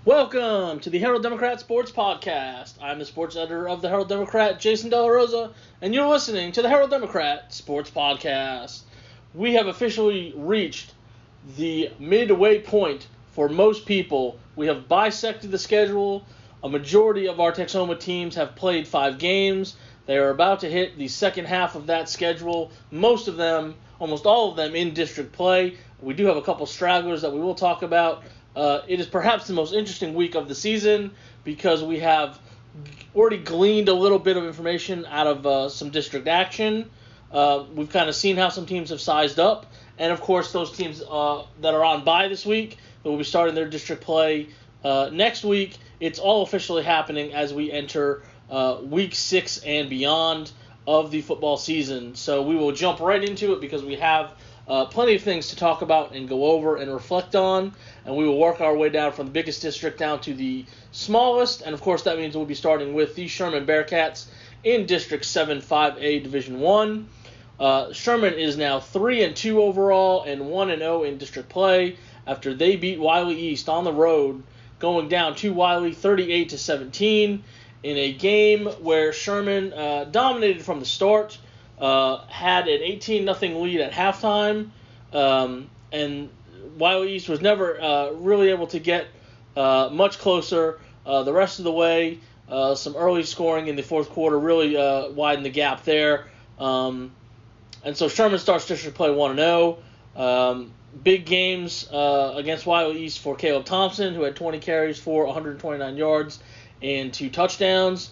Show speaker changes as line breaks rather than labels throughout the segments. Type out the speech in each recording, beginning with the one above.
Welcome to the Herald Democrat Sports Podcast. I'm the sports editor of the Herald Democrat, Jason De La Rosa, and you're listening to the Herald Democrat Sports Podcast. We have officially reached the midway point for most people. We have bisected the schedule. A majority of our Texoma teams have played 5 games. They are about to hit the second half of that schedule. Most of them, almost all of them, in district play. We do have a couple stragglers that we will talk about. It is perhaps the most interesting week of the season because we have already gleaned a little bit of information out of some district action. We've kind of seen how some teams have sized up. And, of course, those teams that are on bye this week that will be starting their district play next week, it's all officially happening as we enter week 6 and beyond of the football season. So we will jump right into it because we have plenty of things to talk about and go over and reflect on, and we will work our way down from the biggest district down to the smallest, and of course that means we'll be starting with the Sherman Bearcats in District 7 5A Division 1. Sherman is now 3-2 overall and 1-0 in district play after they beat Wiley East on the road, going down to Wiley 38-17 in a game where Sherman dominated from the start. Had an 18-0 lead at halftime, and Wiley East was never really able to get much closer the rest of the way. Some early scoring in the fourth quarter really widened the gap there. And so Sherman starts district play 1-0. Big games against Wiley East for Caleb Thompson, who had 20 carries for 129 yards and 2 touchdowns.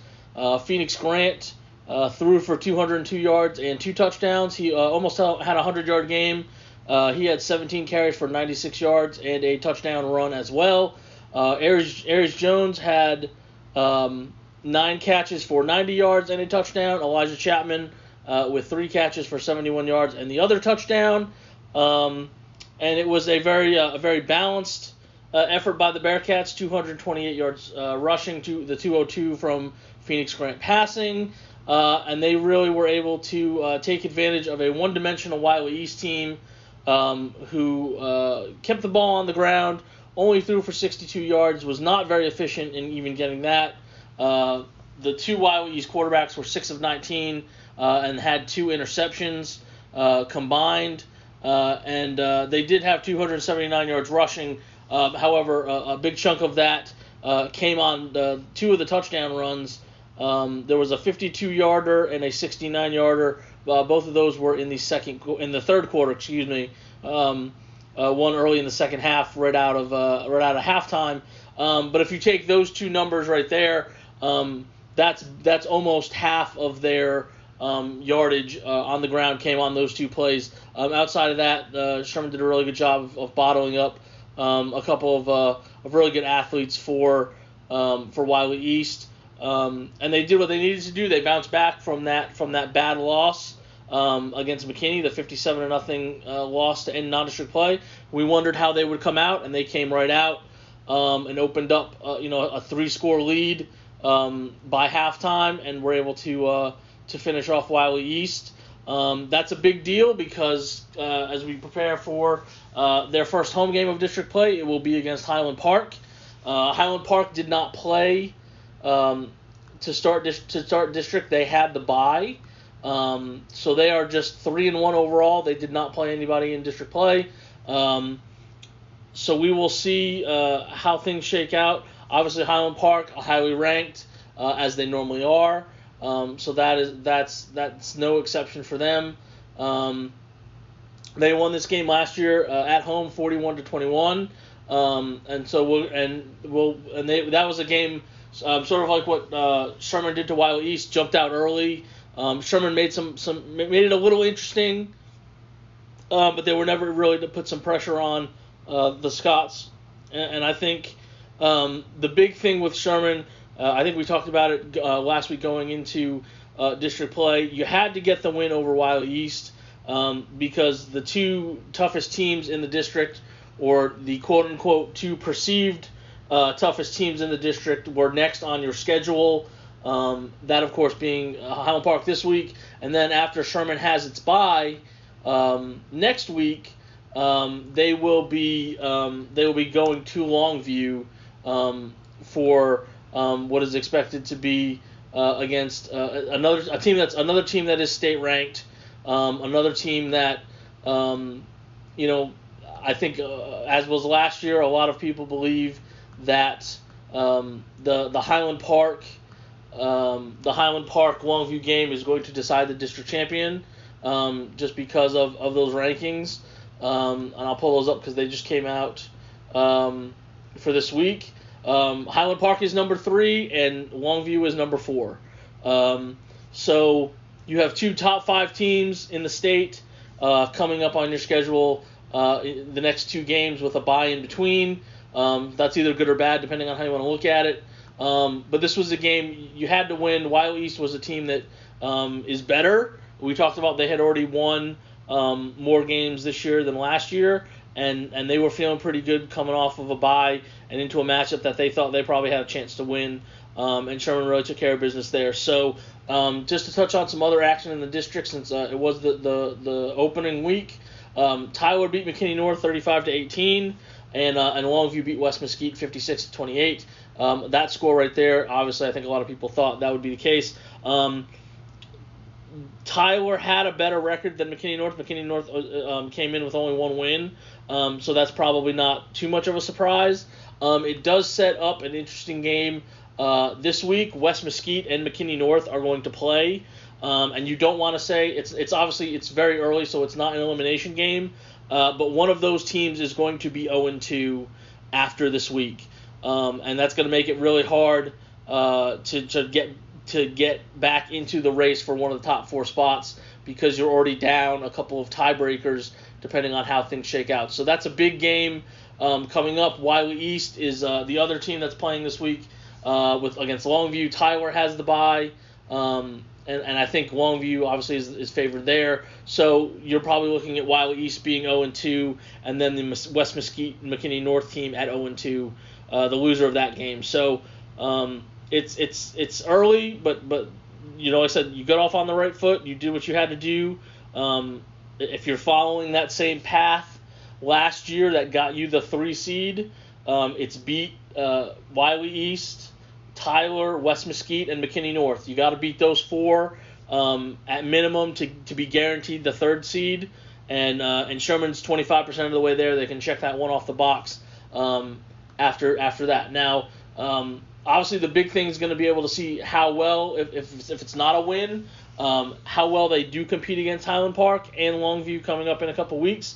Phoenix Grant threw for 202 yards and 2 touchdowns. He almost had a 100-yard game. He had 17 carries for 96 yards and a touchdown run as well. Aries Jones had 9 catches for 90 yards and a touchdown. Elijah Chapman with 3 catches for 71 yards and the other touchdown. And it was a very balanced effort by the Bearcats, 228 yards rushing to the 202 from Phoenix Grant passing. And they really were able to take advantage of a one-dimensional Wiley East team who kept the ball on the ground, only threw for 62 yards, was not very efficient in even getting that. The 2 Wiley East quarterbacks were 6 of 19 and had 2 interceptions combined. And they did have 279 yards rushing. However, a big chunk of that came on 2 of the touchdown runs. There was a 52-yarder and a 69-yarder. Both of those were in the third quarter. One early in the second half, right out of halftime. But if you take those 2 numbers right there, that's almost half of their yardage on the ground came on those 2 plays. Outside of that, Sherman did a really good job of bottling up a couple of really good athletes for Wiley East. And they did what they needed to do. They bounced back from that bad loss against McKinney, the 57-0 loss to end non-district play. We wondered how they would come out, and they came right out and opened up a 3-score lead by halftime, and were able to finish off Wiley East. That's a big deal because as we prepare for their first home game of district play, it will be against Highland Park. Highland Park did not play to start district. They had the bye, so they are just 3-1 overall. They did not play anybody in district play, so we will see how things shake out. Obviously, Highland Park highly ranked as they normally are, so that's no exception for them. They won this game last year at home, 41-21, and that was a game. Sort of like what Sherman did to Wiley East, jumped out early. Sherman made made it a little interesting, but they were never really to put some pressure on the Scots. And I think the big thing with Sherman, I think we talked about it last week going into district play. You had to get the win over Wiley East because the 2 toughest teams in the district, or the quote-unquote 2 perceived toughest teams in the district, were next on your schedule. That, of course, being Highland Park this week, and then after Sherman has its bye next week, they will be going to Longview for what is expected to be against another team that is state ranked, another team that I think as was last year, a lot of people believe that the Highland Park Longview game is going to decide the district champion, just because of those rankings. And I'll pull those up because they just came out for this week. Highland Park is number 3 and Longview is number 4. So you have 2 top 5 teams in the state coming up on your schedule the next 2 games with a bye in between. That's either good or bad depending on how you want to look at it. But this was a game you had to win. Wiley East was a team that is better. We talked about they had already won more games this year than last year, and they were feeling pretty good coming off of a bye and into a matchup that they thought they probably had a chance to win, and Sherman really took care of business there. So just to touch on some other action in the district, since it was the opening week, Tyler beat McKinney North 35-18, and Longview beat West Mesquite 56-28. That score right there, obviously I think a lot of people thought that would be the case. Tyler had a better record than McKinney North. McKinney North came in with only 1 win, so that's probably not too much of a surprise. It does set up an interesting game this week. West Mesquite and McKinney North are going to play, and you don't want to say it's obviously it's very early, so it's not an elimination game. But one of those teams is going to be 0-2 after this week, and that's going to make it really hard to get back into the race for one of the top 4 spots, because you're already down a couple of tiebreakers depending on how things shake out. So that's a big game coming up. Wiley East is the other team that's playing this week against Longview. Tyler has the bye, and I think Longview obviously is favored there. So you're probably looking at Wiley East being 0-2, and then the West Mesquite and McKinney North team at 0-2, the loser of that game. So it's early, but like I said, you got off on the right foot. You did what you had to do. If you're following that same path last year that got you the 3 seed, it's beat Wiley East, Tyler, West Mesquite, and McKinney North. You got to beat those 4 at minimum to be guaranteed the 3rd seed. And Sherman's 25% of the way there. They can check that one off the box after that. Now, obviously, the big thing is going to be able to see how well, if it's not a win, how well they do compete against Highland Park and Longview coming up in a couple weeks.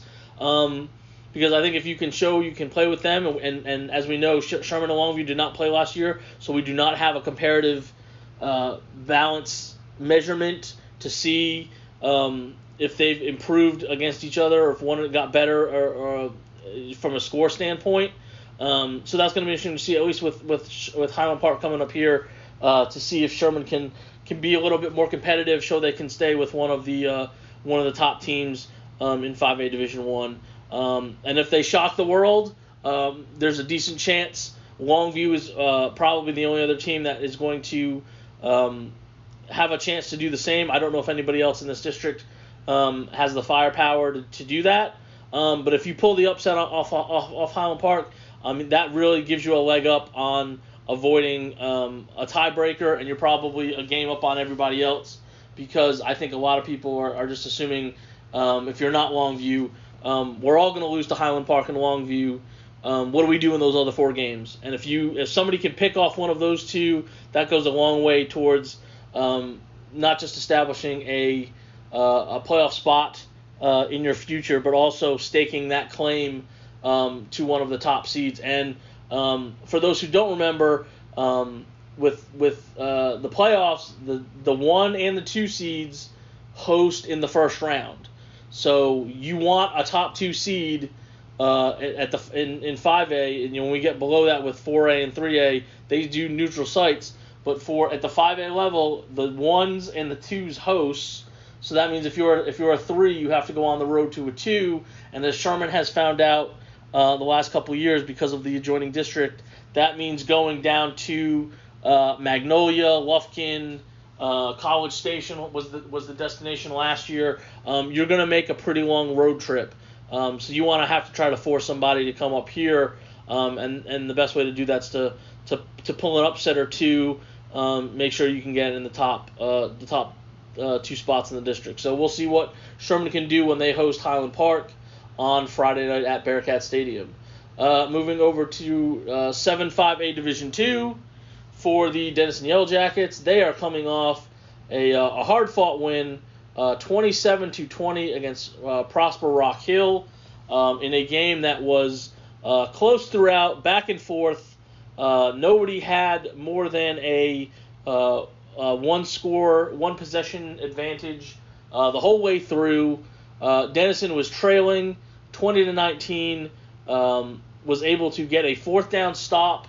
Because I think if you can show you can play with them, and as we know, Sherman and Longview did not play last year, so we do not have a comparative balance measurement to see if they've improved against each other, or if one got better, or from a score standpoint. So that's going to be interesting to see, at least with Highland Park coming up here, to see if Sherman can be a little bit more competitive, show they can stay with one of the top teams in 5A Division I. And if they shock the world, there's a decent chance Longview is probably the only other team that is going to have a chance to do the same. I don't know if anybody else in this district has the firepower to do that. But if you pull the upset off Highland Park, that really gives you a leg up on avoiding a tiebreaker, and you're probably a game up on everybody else, because I think a lot of people are just assuming if you're not Longview, we're all going to lose to Highland Park and Longview. What do we do in those other 4 games? And if somebody can pick off one of those 2, that goes a long way towards not just establishing a playoff spot in your future, but also staking that claim to one of the top seeds. And for those who don't remember, with the playoffs, the 1 and the 2 seeds host in the first round. So you want a top 2 seed in 5A, and when we get below that with 4A and 3A, they do neutral sites. But at the 5A level, the 1s and the 2s hosts. So that means if you're a 3, you have to go on the road to a 2. And as Sherman has found out the last couple of years because of the adjoining district, that means going down to Magnolia, Lufkin, College Station was the destination last year. You're going to make a pretty long road trip. So you want to have to try to force somebody to come up here and the best way to do that's to pull an upset or two, make sure you can get in the top two spots in the district. So we'll see what Sherman can do when they host Highland Park on Friday night at Bearcat Stadium. Moving over to 7-5A Division II for the Denison Yellow Jackets. They are coming off a hard-fought win, 27-20 against Prosper Rock Hill, in a game that was close throughout, back and forth. Nobody had more than a one possession advantage the whole way through. Denison was trailing 20-19, was able to get a fourth down stop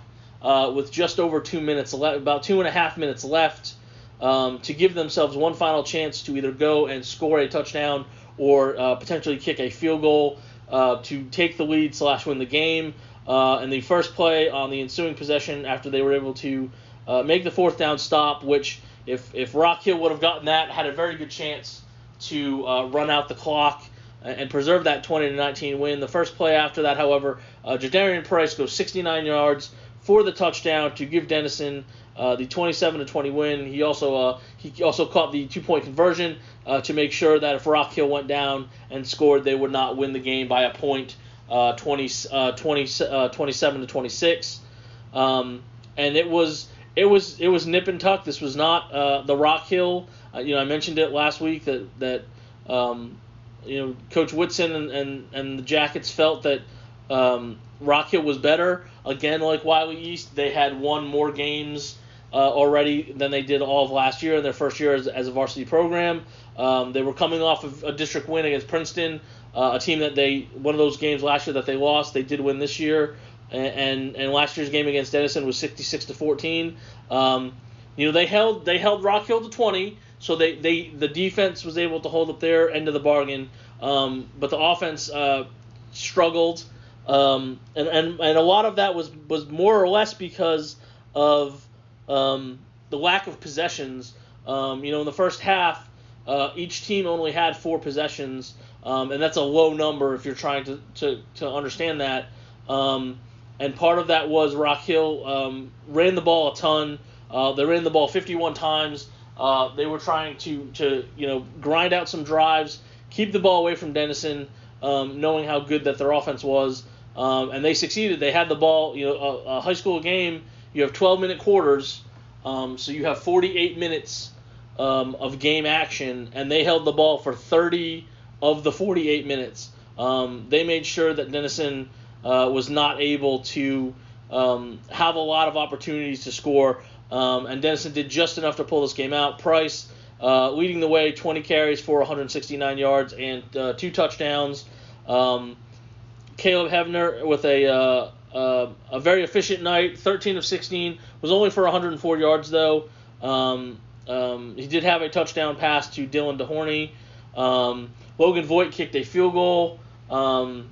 with just over 2 minutes left, about 2.5 minutes left, to give themselves one final chance to either go and score a touchdown or potentially kick a field goal to take the lead / win the game. And the first play on the ensuing possession, after they were able to make the fourth down stop, which if Rock Hill would have gotten that, had a very good chance to run out the clock and preserve that 20-19 win. The first play after that, however, Jadarian Price goes 69 yards for the touchdown to give Denison the 27-20 win. He also caught the 2-point conversion to make sure that if Rock Hill went down and scored, they would not win the game by a point, 27-26. And it was nip and tuck. This was not the Rock Hill. I mentioned it last week that Coach Whitson and the Jackets felt that Rock Hill was better. Again, like Wiley East, they had won more games already than they did all of last year in their first year as a varsity program. They were coming off of a district win against Princeton, a team that one of those games last year that they lost, they did win this year. And last year's game against Denison was 66-14. They held Rock Hill to 20, so the defense was able to hold up their end of the bargain, but the offense struggled, and a lot of that was more or less because of the lack of possessions. In the first half, each team only had 4 possessions, and that's a low number if you're trying to understand that. And part of that was Rock Hill ran the ball a ton. They ran the ball 51 times. They were trying to grind out some drives, keep the ball away from Denison, knowing how good that their offense was. And they succeeded. They had the ball. A high school game, you have 12-minute quarters, so you have 48 minutes of game action, and they held the ball for 30 of the 48 minutes. They made sure that Denison was not able to have a lot of opportunities to score, and Denison did just enough to pull this game out. Price leading the way, 20 carries for 169 yards and 2 touchdowns. Caleb Hebner with a very efficient night, 13 of 16, was only for 104 yards though. He did have a touchdown pass to Dylan DeHorney. Logan Voigt kicked a field goal. And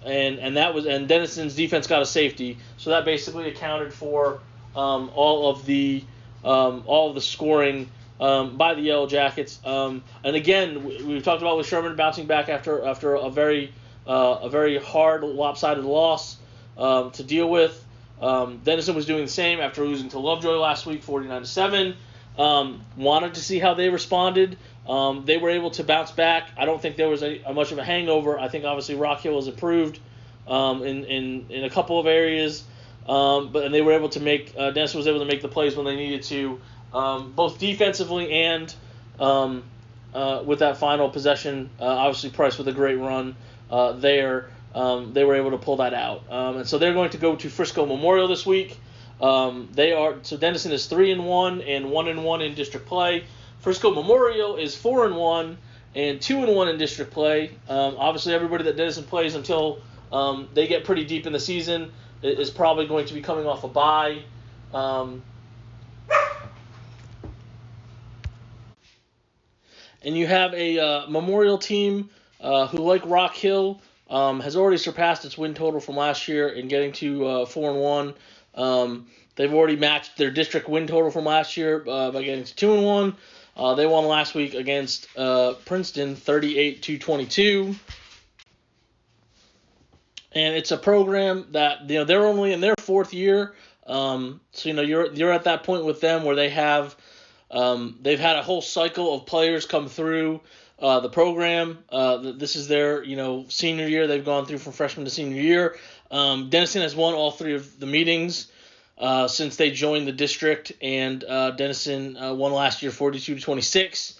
Denison's defense got a safety, so that basically accounted for all of the scoring by the Yellow Jackets. And again, we've talked about with Sherman bouncing back after a very hard lopsided loss to deal with. Denison was doing the same after losing to Lovejoy last week, 49-7. Wanted to see how they responded. They were able to bounce back. I don't think there was much of a hangover. I think obviously Rock Hill has improved in a couple of areas, and they were able to make Denison was able to make the plays when they needed to, both defensively and with that final possession. Obviously Price with a great run there. They were able to pull that out, and so they're going to go to Frisco Memorial this week. Denison is 3-1 and 1-1 in district play. Frisco Memorial is 4-1 and 2-1 in district play. Obviously, everybody that Denison plays until they get pretty deep in the season is probably going to be coming off a bye. And you have a Memorial team who, like Rock Hill, has already surpassed its win total from last year in getting to 4-1. They've already matched their district win total from last year by getting to 2-1. They won last week against Princeton, 38-22. and it's a program that they're only in their fourth year. So you're at that point with them where they've had a whole cycle of players come through the program. This is their senior year. They've gone through from freshman to senior year. Denison has won all three of the meetings since they joined the district, and Denison won last year 42-26.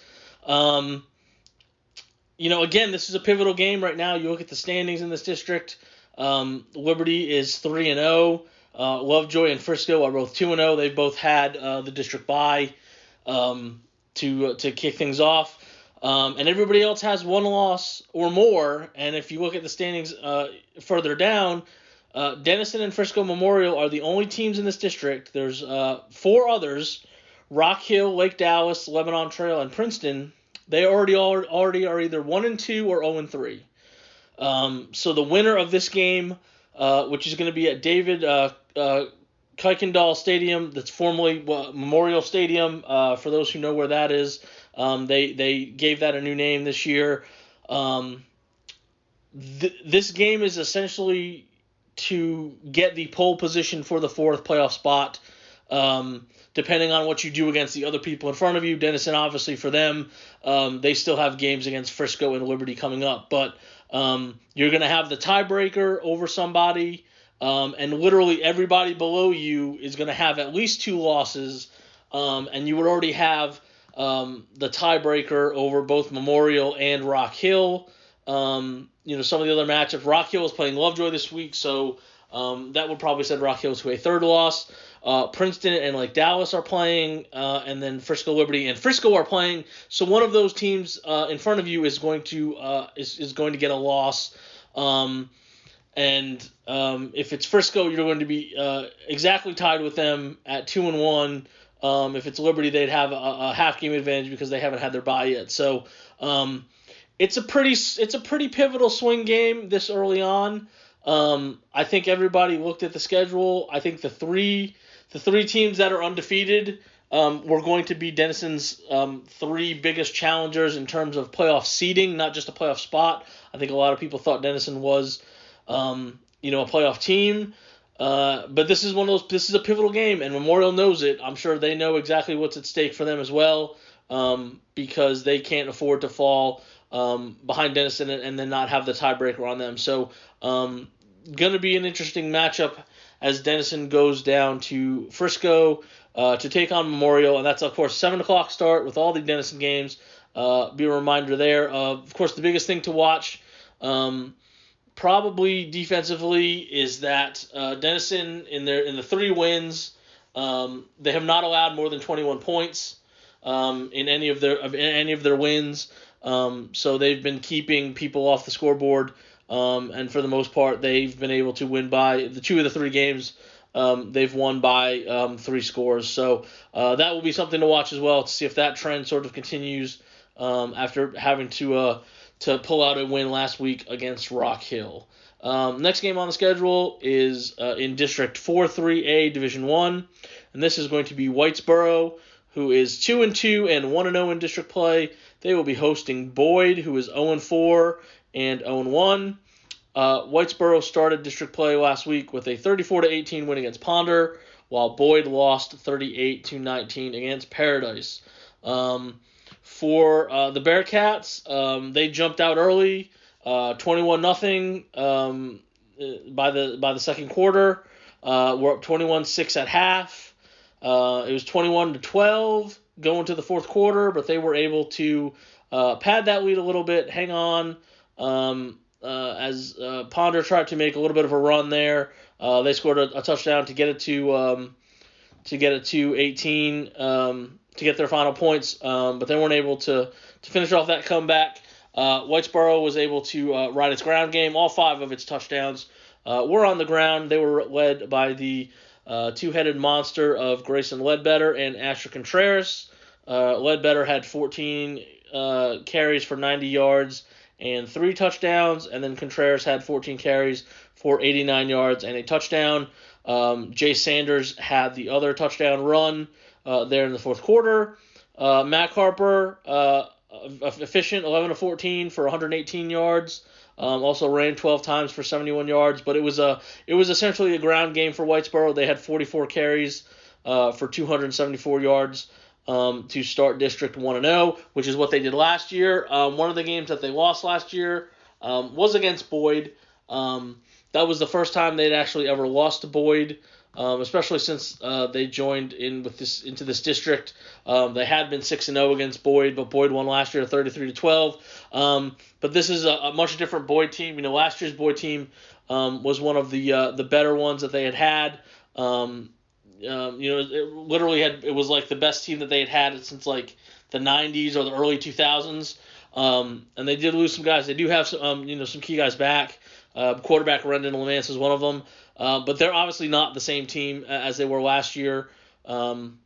Again, this is a pivotal game right now. You look at the standings in this district. Liberty is 3-0. Lovejoy and Frisco are both 2-0. They've both had the district bye to kick things off. And everybody else has one loss or more. And if you look at the standings further down, Denison and Frisco Memorial are the only teams in this district. There's four others: Rock Hill, Lake Dallas, Lebanon Trail, and Princeton. They already are either 1-2 or 0-3. So the winner of this game, which is going to be at David Kuykendall Stadium, that's formerly Memorial Stadium, for those who know where that is. They gave that a new name this year. This game is essentially to get the pole position for the fourth playoff spot, depending on what you do against the other people in front of you. Denison, obviously, for them, they still have games against Frisco and Liberty coming up. But you're going to have the tiebreaker over somebody, and literally everybody below you is going to have at least two losses, and you would already have the tiebreaker over both Memorial and Rock Hill. Some of the other matchups, Rock Hill is playing Lovejoy this week, so that would probably send Rock Hill to a third loss. Princeton and Lake Dallas are playing, and then Frisco, Liberty, and Frisco are playing. So one of those teams in front of you is going to get a loss. And if it's Frisco, you're going to be exactly tied with them at 2-1. If it's Liberty, they'd have a half game advantage because they haven't had their bye yet. So it's a pretty pivotal swing game this early on. I think everybody looked at the schedule. I think the three teams that are undefeated were going to be Denison's three biggest challengers in terms of playoff seeding, not just a playoff spot. I think a lot of people thought Denison was a playoff team. But this is this is a pivotal game, and Memorial knows it. I'm sure they know exactly what's at stake for them as well, because they can't afford to fall behind Denison and then not have the tiebreaker on them. So, going to be an interesting matchup as Denison goes down to Frisco to take on Memorial, and that's, of course, 7 o'clock start with all the Denison games. Be a reminder there. Of course, the biggest thing to watch, probably defensively, is that Denison in the 3 wins, they have not allowed more than 21 points in any of their wins. So they've been keeping people off the scoreboard, and for the most part, they've been able to win by the 2 of the 3 games. They've won by 3 scores. So that will be something to watch as well, to see if that trend sort of continues after having to pull out a win last week against Rock Hill. Next game on the schedule is in District 4-3A Division 1, and this is going to be Whitesboro, who is 2-2 and 1-0 in district play. They will be hosting Boyd, who is 0-4 and 0-1. Whitesboro started district play last week with a 34-18 win against Ponder, while Boyd lost 38-19 against Paradise. For the Bearcats, they jumped out early, 21-0 by the second quarter. We're up 21-6 at half. It was 21-12 going to the fourth quarter, but they were able to pad that lead a little bit, hang on, as Ponder tried to make a little bit of a run there. They scored a touchdown to get it to 18, to get their final points, but they weren't able to finish off that comeback. Whitesboro was able to ride its ground game. All 5 of its touchdowns were on the ground. They were led by the two-headed monster of Grayson Ledbetter and Asher Contreras. Ledbetter had 14 carries for 90 yards and 3 touchdowns, and then Contreras had 14 carries for 89 yards and a touchdown. Jay Sanders had the other touchdown run there in the fourth quarter. Matt Harper, efficient, 11-14 for 118 yards. Also ran 12 times for 71 yards, but it was essentially a ground game for Whitesboro. They had 44 carries for 274 yards to start District 1-0, which is what they did last year. One of the games that they lost last year was against Boyd. That was the first time they'd actually ever lost to Boyd, especially since they joined into this district. They had been 6-0 against Boyd, but Boyd won last year 33-12. But this is a much different Boyd team. Last year's Boyd team was one of the better ones that they had. It was like the best team that they had since like the 90s or the early 2000s. And they did lose some guys. They do have some key guys back. Quarterback Rendon Lamance is one of them. But they're obviously not the same team as they were last year. And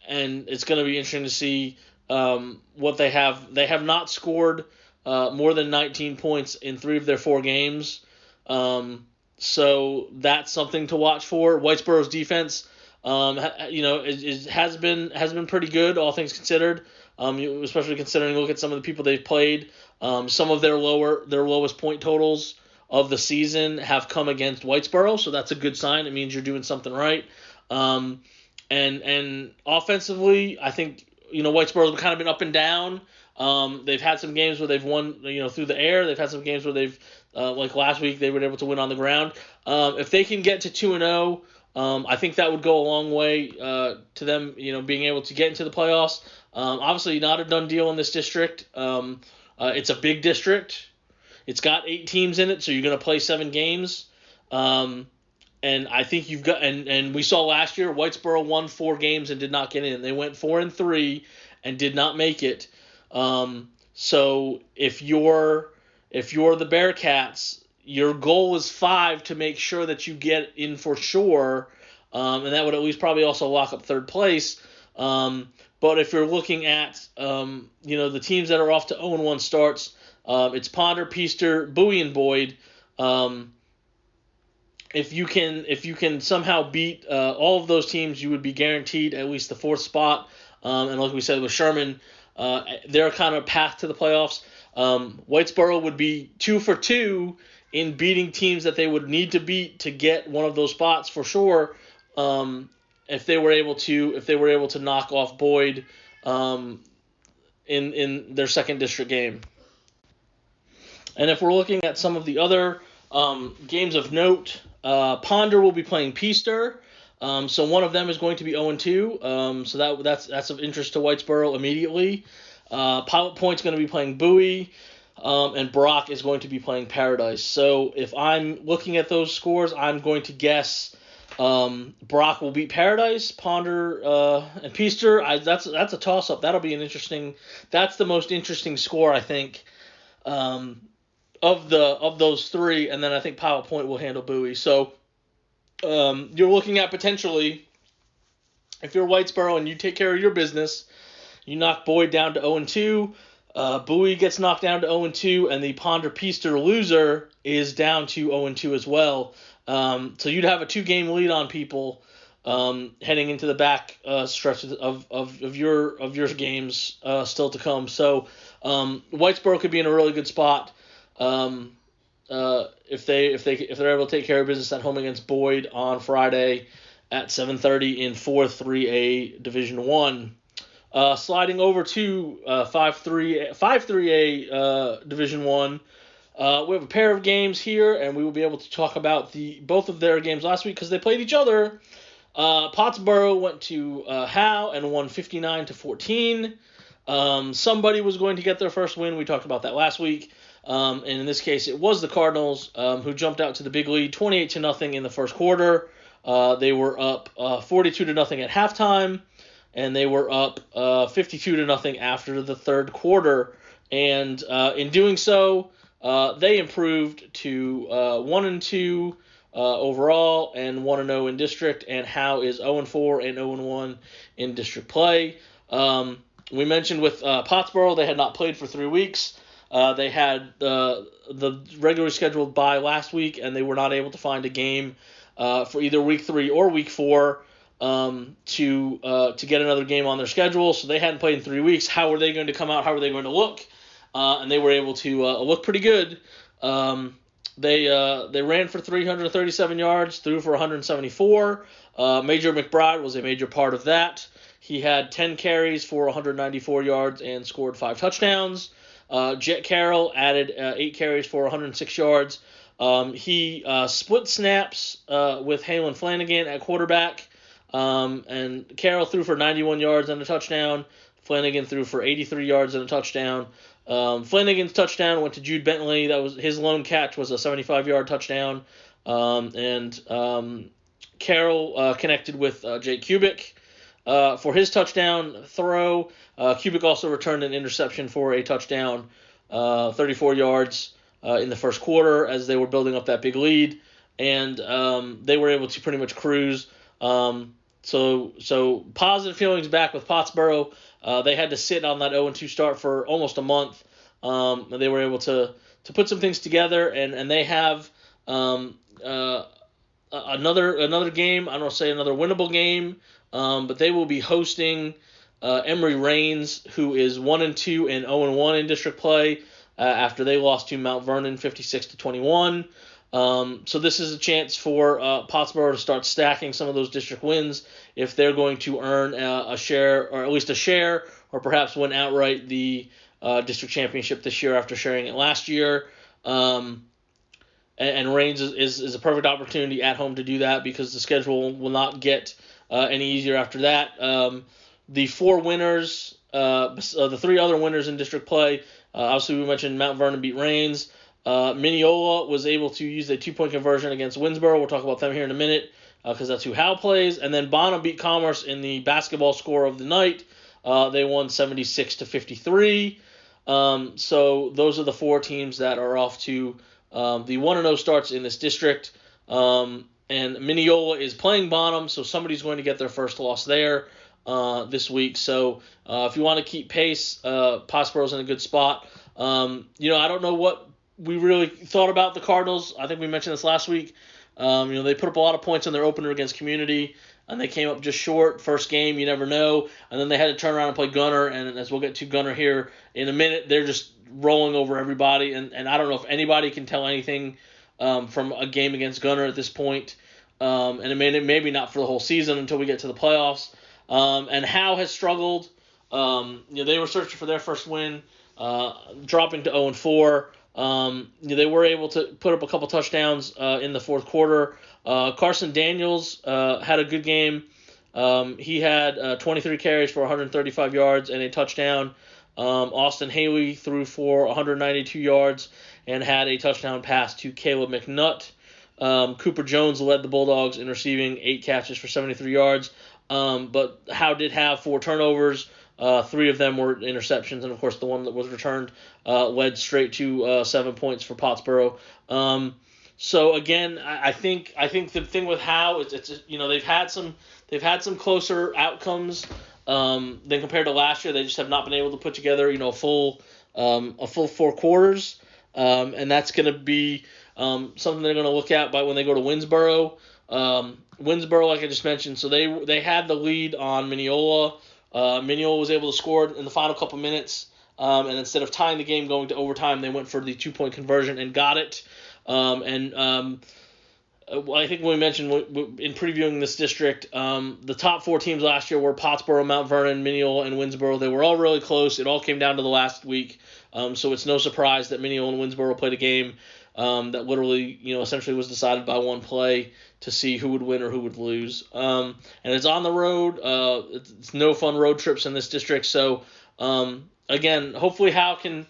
it's going to be interesting to see what they have. They have not scored more than 19 points in 3 of their 4 games. So that's something to watch for. Whitesboro's defense, has been pretty good, all things considered. Especially considering look at some of the people they've played. Some of their lowest point totals of the season have come against Whitesboro, so that's a good sign. It means you're doing something right. And offensively, I think Whitesboro's kind of been up and down. They've had some games where they've won through the air. They've had some games where they've like last week they were able to win on the ground. If they can get to 2-0, I think that would go a long way to them being able to get into the playoffs. Obviously not a done deal in this district. It's a big district. It's got 8 teams in it, so you're going to play 7 games. And I think you've got and we saw last year Whitesboro won 4 games and did not get in. They went 4-3 and did not make it. So if you're the Bearcats, your goal is 5 to make sure that you get in for sure, and that would at least probably also lock up 3rd place. But if you're looking at the teams that are off to 0-1 starts, it's Ponder, Peaster, Bowie, and Boyd. If you can somehow beat all of those teams, you would be guaranteed at least the 4th spot. And like we said with Sherman, their kind of path to the playoffs. Whitesboro would be 2 for 2 in beating teams that they would need to beat to get one of those spots for sure. If they were able to knock off Boyd in their 2nd district game. And if we're looking at some of the other games of note, Ponder will be playing Peaster. So one of them is going to be 0-2. So that's of interest to Whitesboro immediately. Pilot Point's going to be playing Bowie. And Brock is going to be playing Paradise. So if I'm looking at those scores, I'm going to guess Brock will beat Paradise. Ponder and Peaster, that's a toss-up. That'll be an interesting. That's the most interesting score, I think, of those 3. And then I think Pilot Point will handle Bowie. So you're looking at potentially, if you're Whitesboro and you take care of your business, you knock Boyd down to 0-2. Bowie gets knocked down to 0-2, and the Ponder-Peaster loser is down to 0-2 as well. So you'd have a 2-game lead on people heading into the back stretch of your games still to come. So Whitesboro could be in a really good spot if they're able to take care of business at home against Boyd on Friday at 7:30 in 4-3A Division 1. Sliding over to 5-3A Division 1, we have a pair of games here, and we will be able to talk about both of their games last week because they played each other. Pottsboro went to Howe and won 59-14. Somebody was going to get their first win. We talked about that last week. And in this case, it was the Cardinals who jumped out to the big lead, 28-0 in the first quarter. They were up 42-0 at halftime. And they were up 52-0 after the 3rd quarter. And in doing so, they improved to 1-2 overall and 1-0 in district. And Howe is 0-4 and 0-1 in district play. We mentioned with Pottsboro, they had not played for 3 weeks. They had the regularly scheduled bye last week, and they were not able to find a game for either week 3 or week 4. To get another game on their schedule, so they hadn't played in 3 weeks. How were they going to come out? How were they going to look? And they were able to look pretty good They ran for 337 yards, threw for 174. Major McBride was a major part of that. He had 10 carries for 194 yards and scored 5 touchdowns. Jet Carroll added 8 carries for 106 yards. He split snaps with Halen Flanagan at quarterback, and Carroll threw for 91 yards and a touchdown. Flanagan threw for 83 yards and a touchdown. Flanagan's touchdown went to Jude Bentley. That was his lone catch, was a 75-yard touchdown. And Carroll connected with Jake Kubik for his touchdown throw. Kubik also returned an interception for a touchdown, 34 yards in the first quarter as they were building up that big lead, and they were able to pretty much cruise. So positive feelings back with Pottsboro. They had to sit on that 0-2 start for almost a month. They were able to put some things together, and they have another game. I don't want to say another winnable game, but they will be hosting Emory Reigns, who is 1-2 and 0-1 in district play after they lost to Mount Vernon 56-21. So this is a chance for Pottsboro to start stacking some of those district wins if they're going to earn a share, or at least a share, or perhaps win outright the district championship this year after sharing it last year. And Reigns is a perfect opportunity at home to do that because the schedule will not get any easier after that. The 4 winners, the 3 other winners in district play, obviously we mentioned Mount Vernon beat Reigns. Mineola was able to use a 2-point conversion against Winsboro. We'll talk about them here in a minute because that's who Hal plays. And then Bonham beat Commerce in the basketball score of the night. They won 76-53. So those are the 4 teams that are off to the 1-0 starts in this district. And Mineola is playing Bonham, so somebody's going to get their first loss there this week. So if you want to keep pace, Pottsboro's in a good spot. I don't know what we really thought about the Cardinals. I think we mentioned this last week. They put up a lot of points in their opener against Community, and they came up just short. First game, you never know. And then they had to turn around and play Gunner, and as we'll get to Gunner here in a minute, they're just rolling over everybody. And I don't know if anybody can tell anything from a game against Gunner at this point. And it maybe not for the whole season until we get to the playoffs. And Howe has struggled. They were searching for their first win, dropping to 0-4. They were able to put up a couple touchdowns in the fourth quarter. Carson Daniels had a good game. He had 23 carries for 135 yards and a touchdown. Austin Haley threw for 192 yards and had a touchdown pass to Caleb McNutt. Cooper Jones led the Bulldogs in receiving 8 catches for 73 yards. But Howe did have 4 turnovers. 3 of them were interceptions, and of course the one that was returned led straight to 7 points for Pottsboro. So again, I think the thing with Howe is they've had some closer outcomes than compared to last year. They just have not been able to put together a full 4 quarters, and that's going to be something they're going to look at by when they go to Winsboro. Winsboro, like I just mentioned, so they had the lead on Mineola. Mineola was able to score in the final couple minutes, and instead of tying the game going to overtime, they went for the 2-point conversion and got it. I think we mentioned in previewing this district, the top 4 teams last year were Pottsboro, Mount Vernon, Mineola, and Winsboro. They were all really close. It all came down to the last week, so it's no surprise that Mineola and Winsboro played a game that literally, essentially was decided by one play to see who would win or who would lose. And it's on the road. It's no fun road trips in this district. So, again, hopefully Howe can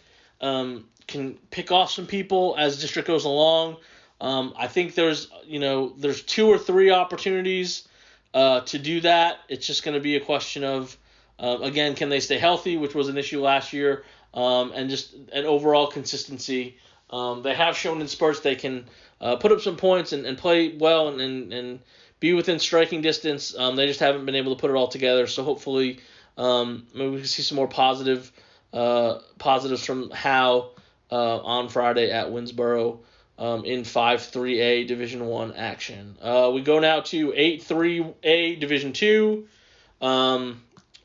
pick off some people as the district goes along. I think there's 2 or 3 opportunities to do that. It's just going to be a question of, again, can they stay healthy, which was an issue last year, and just an overall consistency. They have shown in spurts they can put up some points and play well and be within striking distance. They just haven't been able to put it all together. So hopefully maybe we can see some more positives from Howe on Friday at Winsboro in 5-3A Division I action. We go now to 8-3A Division II. And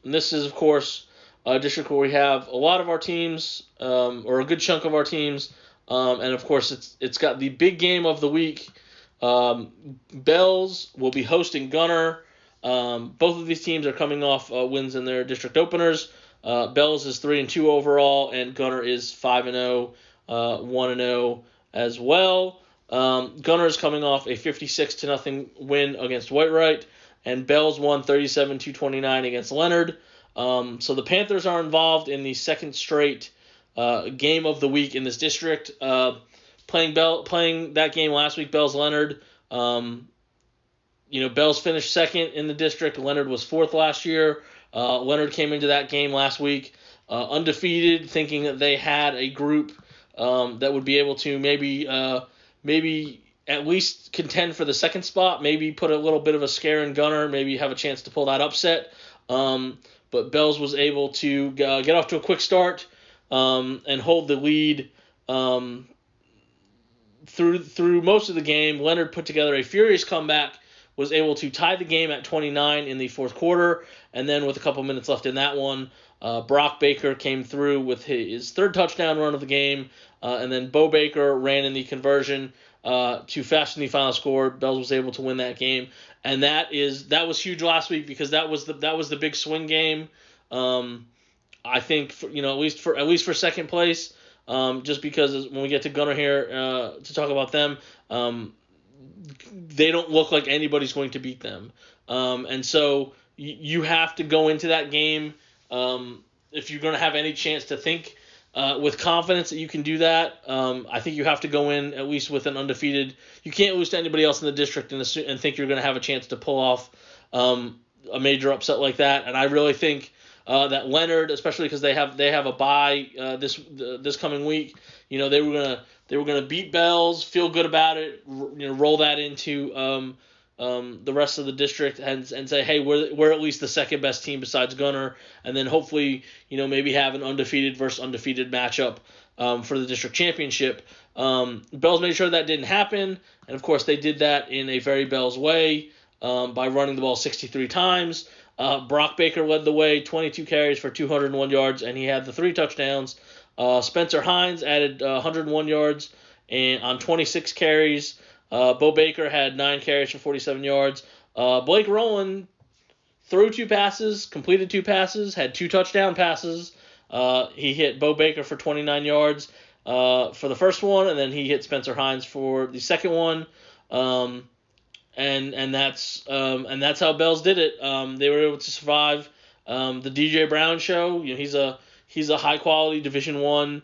this is, of course, a district where we have a lot of our teams, or a good chunk of our teams, And of course, it's got the big game of the week. Bells will be hosting Gunner. Both of these teams are coming off wins in their district openers. Bells is 3-2 overall, and Gunner is 5-0, 1-0 as well. Gunner is coming off a 56-0 win against Whitewright, and Bells won 37-29 against Leonard. So the Panthers are involved in the second straight game of the week in this district. Playing that game last week, Bells Leonard. Bells finished second in the district. Leonard was fourth last year. Leonard came into that game last week undefeated, thinking that they had a group that would be able to maybe at least contend for the second spot, maybe put a little bit of a scare in Gunner, maybe have a chance to pull that upset. But Bells was able to get off to a quick start and hold the lead through most of the game. Leonard put together a furious comeback, was able to tie the game at 29 in the fourth quarter, and then with a couple minutes left in that one, Brock Baker came through with his third touchdown run of the game, and then Bo Baker ran in the conversion to fashion the final score. Bells was able to win that game, and that was huge last week because that was the big swing game. I think at least for second place, just because when we get to Gunner here to talk about them, they don't look like anybody's going to beat them, and so you have to go into that game if you're going to have any chance to think with confidence that you can do that. I think you have to go in at least with an undefeated. You can't lose to anybody else in the district and think you're going to have a chance to pull off a major upset like that. And I really think that Leonard, especially because they have a bye this coming week, they were gonna beat Bells, feel good about it, roll that into the rest of the district and say, hey, we're at least the second best team besides Gunner, and then hopefully maybe have an undefeated versus undefeated matchup for the district championship. Bells made sure that didn't happen, and of course they did that in a very Bells way by running the ball 63 times. Brock Baker led the way, 22 carries for 201 yards, and he had the 3 touchdowns. Spencer Hines added 101 yards and on 26 carries. Bo Baker had 9 carries for 47 yards. Blake Rowland threw 2 passes, completed 2 passes, had 2 touchdown passes. He hit Bo Baker for 29 yards for the first one, and then he hit Spencer Hines for the second one. And that's how Bells did it. They were able to survive the DJ Brown show. He's a high quality Division I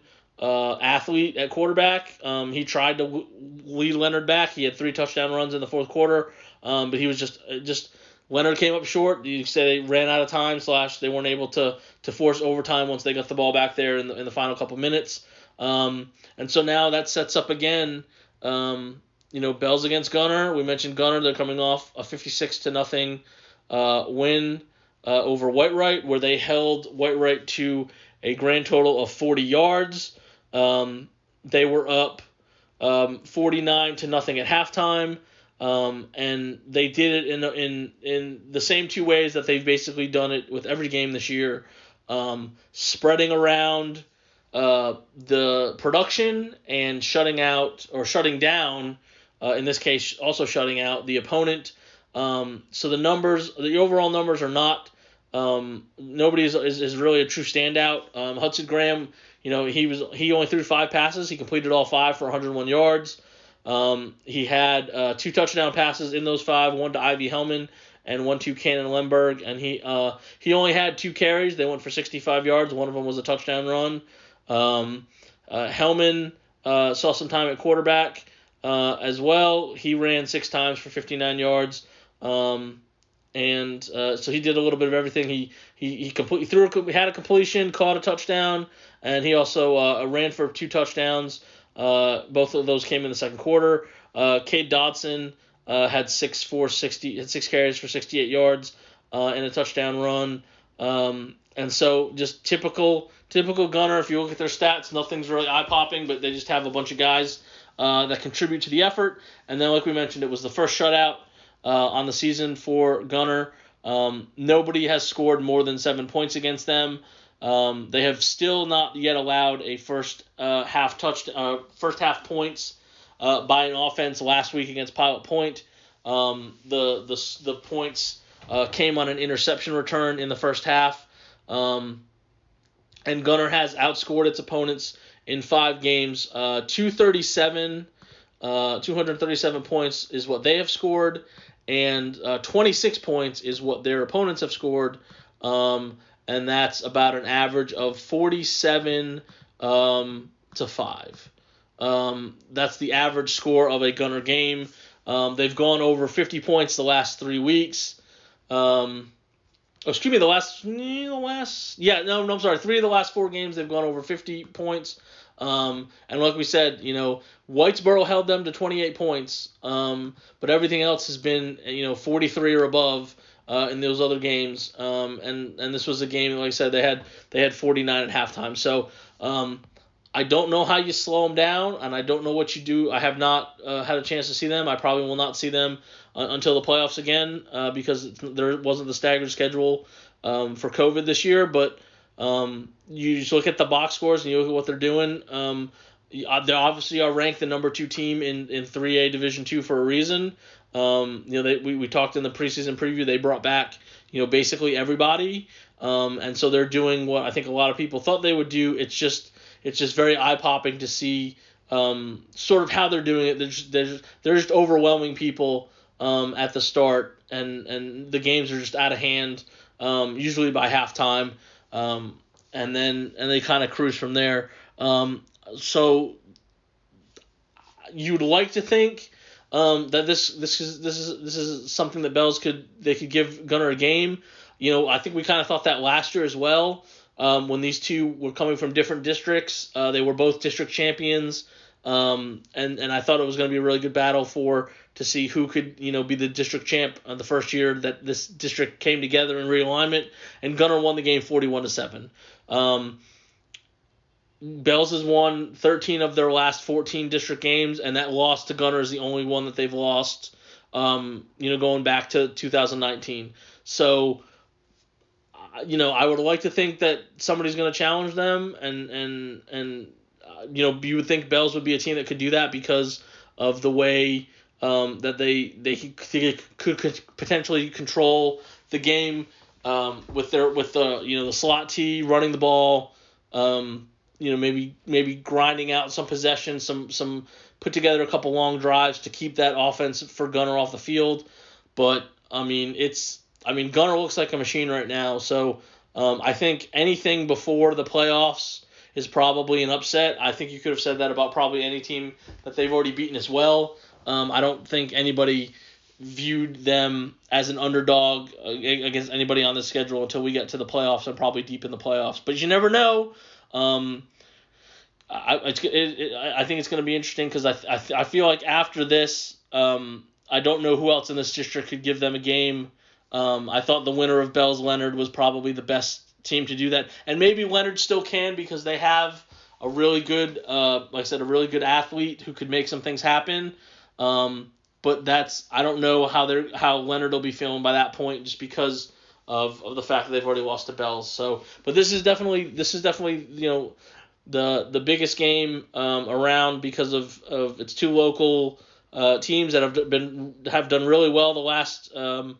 athlete at quarterback. He tried to lead Leonard back. He had 3 touchdown runs in the fourth quarter, but he was just Leonard came up short. You say they ran out of time / they weren't able to force overtime once they got the ball back there in the final couple minutes. And so now that sets up again. Bells against Gunner. We mentioned Gunner. They're coming off a 56-0 win over Whitewright, where they held Whitewright to a grand total of 40 yards. They were up 49-0 at halftime, and they did it in the same 2 ways that they've basically done it with every game this year, spreading around the production and shutting down. In this case, also shutting out the opponent. So the overall numbers are not. Nobody is really a true standout. Hudson Graham, he only threw 5 passes. He completed all 5 for 101 yards. He had 2 touchdown passes in those 5, 1 to Ivy Hellman and 1 to Cannon Lemberg. And he only had 2 carries. They went for 65 yards. One of them was a touchdown run. Hellman saw some time at quarterback. As well, he ran 6 times for 59 yards, so he did a little bit of everything. He had a completion, caught a touchdown, and he also ran for 2 touchdowns. Both of those came in the second quarter. Cade Dodson had 6 carries for 68 yards and a touchdown run. And so just typical Gunner. If you look at their stats, nothing's really eye-popping, but they just have a bunch of guys that contribute to the effort. And then, like we mentioned, it was the first shutout on the season for Gunner. Nobody has scored more than 7 points against them. They have still not yet allowed a first half points by an offense last week against Pilot Point. The points came on an interception return in the first half. And Gunner has outscored its opponents in 5 games. 237 points is what they have scored, and 26 points is what their opponents have scored. And that's about an average of 47 to 5. That's the average score of a Gunner game. They've gone over 50 points the last 3 weeks. 3 of the last 4 games they've gone over 50 points. And like we said, Whitesboro held them to 28 points. But everything else has been, 43 or above in those other games. And this was a game, like I said, they had 49 at halftime. So I don't know how you slow them down, and I don't know what you do. I have not had a chance to see them. I probably will not see them until the playoffs again because there wasn't the staggered schedule for COVID this year. But you just look at the box scores and you look at what they're doing. They obviously are ranked the number 2 team in 3A Division II for a reason. We talked in the preseason preview. They brought back basically everybody, and so they're doing what I think a lot of people thought they would do. It's just very eye-popping to see sort of how they're doing it. They're just overwhelming people at the start, and the games are just out of hand, usually by halftime, and they kind of cruise from there. So you'd like to think that this is something that Bells could give Gunner a game. I think we kind of thought that last year as well. When these two were coming from different districts, they were both district champions, and I thought it was going to be a really good battle to see who could be the district champ the first year that this district came together in realignment, and Gunner won the game 41-7. Bells has won 13 of their last 14 district games, and that loss to Gunner is the only one that they've lost, going back to 2019. So. I would like to think that somebody's going to challenge them, and you would think Bells would be a team that could do that because of the way that they could potentially control the game with the slot T running the ball, maybe grinding out some possessions, some put together a couple long drives to keep that offense for Gunner off the field. But Gunner looks like a machine right now, so I think anything before the playoffs is probably an upset. I think you could have said that about probably any team that they've already beaten as well. I don't think anybody viewed them as an underdog against anybody on the schedule until we get to the playoffs and probably deep in the playoffs. But you never know. I think it's going to be interesting because I feel like after this, I don't know who else in this district could give them a game. I thought the winner of Bells Leonard was probably the best team to do that, and maybe Leonard still can because they have a really good, like I said, a really good athlete who could make some things happen. But I don't know how Leonard will be feeling by that point, just because of the fact that they've already lost to Bells. So, but this is definitely the biggest game around because of its two local teams that have done really well the last 2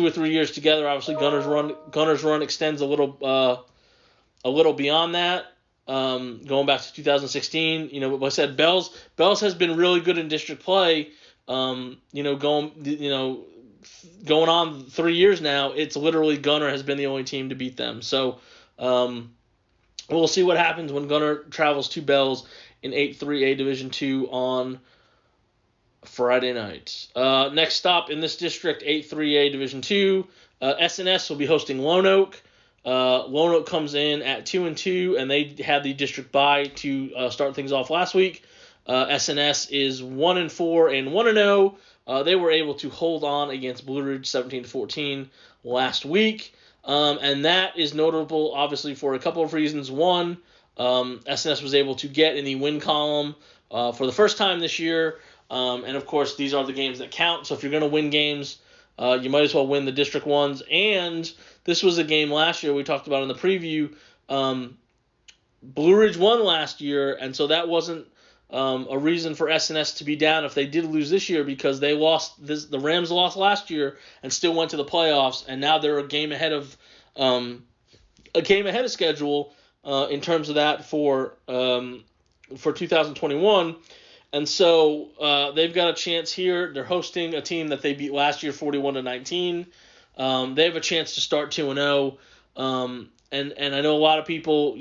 or 3 years together. Obviously, Gunner's run extends a little beyond that, going back to 2016. Like I said, Bells has been really good in district play. Going on 3 years now, it's literally Gunner has been the only team to beat them. So we'll see what happens when Gunner travels to Bells in 8-3A Division II on Friday night. Next stop in this district, 8-3A Division II, SNS will be hosting Lone Oak. Lone Oak comes in at 2-2, and they had the district bye to start things off last week. SNS is 1-4 and 1-0. They were able to hold on against Blue Ridge 17-14 last week, and that is notable, obviously, for a couple of reasons. One, SNS was able to get in the win column for the first time this year. And, of course, these are the games that count. So if you're going to win games, you might as well win the district ones. And this was a game last year we talked about in the preview. Blue Ridge won last year, and so that wasn't a reason for SNS to be down if they did lose this year, because they lost the Rams lost last year and still went to the playoffs, and now they're a game ahead of schedule in terms of that for 2021. And so they've got a chance here. They're hosting a team that they beat last year 41-19. They have a chance to start 2-0. And I know a lot of people,